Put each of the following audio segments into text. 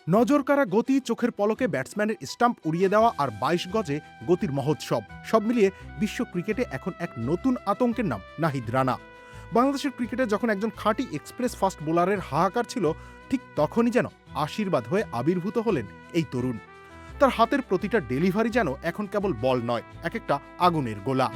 নজরকাড়া গতি, চোখের পলকে ব্যাটসম্যানের স্টাম্প উড়িয়ে দেওয়া আর ২২ গজে গতির মহোৎসব, সব মিলিয়ে বিশ্ব ক্রিকেটে এখন এক নতুন আতঙ্কের নাম নাহিদ রানা। বাংলাদেশের ক্রিকেটে যখন একজন খাঁটি এক্সপ্রেস ফাস্ট বোলারের হাহাকার ছিল, ঠিক তখনই যেন আশীর্বাদ হয়ে আবির্ভূত হলেন এই তরুণ। তার হাতের প্রতিটা ডেলিভারি যেন এখন কেবল বল নয়, এক একটা আগুনের গোলা।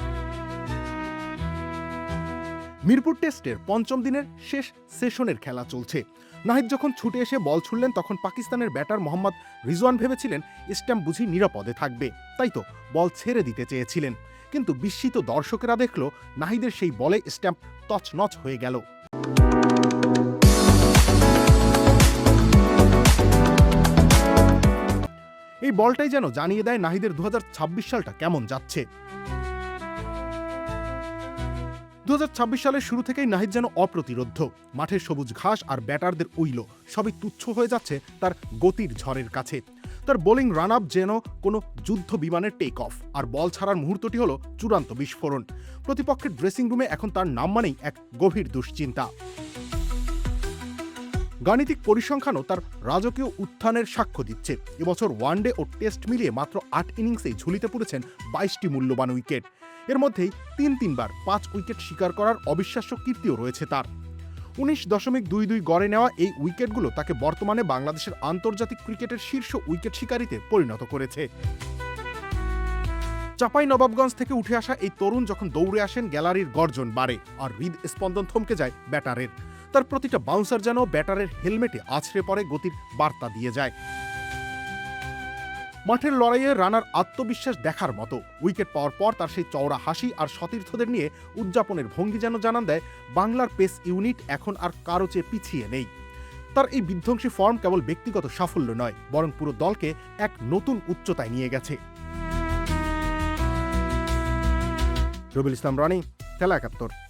মিরপুর টেস্টের পঞ্চম দিনের শেষ সেশনের খেলা চলছে। নাহিদ যখন ছুটে এসে বল ছুড়লেন, তখন পাকিস্তানের ব্যাটার মোহাম্মদ রিজওয়ান ভেবেছিলেন স্ট্যাম্প বুঝি নিরাপদে থাকবে, তাই তো বল ছেড়ে দিতে চেয়েছিলেন। কিন্তু বিস্মিত দর্শকেরা দেখল নাহিদের সেই বলে স্ট্যাম্প তছনছ হয়ে গেল। এই বলটাই যেন জানিয়ে দেয় নাহিদের ২০২৬ সালটা কেমন যাচ্ছে। ২০২৬ সালের শুরু থেকেই নাহিদ যেন অপ্রতিরোধ্য। মাঠের সবুজ ঘাস আর ব্যাটারদের উইল সবই তুচ্ছ হয়ে যাচ্ছে তার গতির ঝড়ের কাছে। তার বোলিং রান আপ যেন কোনো যুদ্ধ বিমানের টেক অফ, আর বল ছাড়ার মুহূর্তটি হলো চূড়ান্ত বিস্ফোরণ। প্রতিপক্ষের ড্রেসিং রুমে এখন তার নাম মানেই এক গভীর দুশ্চিন্তা। গাণিতিক পরিসংখ্যানও তার রাজকীয় উত্থানের সাক্ষ্য দিচ্ছে। এবছর ওয়ানডে ও টেস্ট মিলিয়ে মাত্র ৮ ইনিংসেই ঝুলিতে পড়েছেন ২২টি মূল্যবান উইকেট। এর মধ্যেই তিনবার ৫ উইকেট শিকার করার অবিশ্বাস্য কীর্তিও রয়েছে তার। ১৯.২২ গড়ে নেওয়া এই উইকেটগুলো তাকে বর্তমানে বাংলাদেশের আন্তর্জাতিক ক্রিকেটের শীর্ষ উইকেট শিকারীতে পরিণত করেছে। চাঁপাইনবাবগঞ্জ থেকে উঠে আসা এই তরুণ যখন দৌড়ে আসেন, গ্যালারির গর্জন বাড়ে আর হৃদস্পন্দন থমকে যায় ব্যাটারের। তার প্রতিটা বাউন্সার যেন ব্যাটারের হেলমেটে আছড়ে পড়ে গতির বার্তা দিয়ে যায়। মাঠের লড়াইয়ে রানার আত্মবিশ্বাস দেখার মতো। উইকেট পাওয়ার পর তার সেই চওড়া হাসি আর সতীর্থদের নিয়ে উদযাপনের ভঙ্গি যেন জানান দেয় বাংলার পেস ইউনিট এখন আর কারো চেয়ে পিছিয়ে নেই। তার এই বিধ্বংসী ফর্ম কেবল ব্যক্তিগত সাফল্য নয়, বরং পুরো দলকে এক নতুন উচ্চতায় নিয়ে গেছে। রবিউল ইসলাম রনি, খেলা ৭১।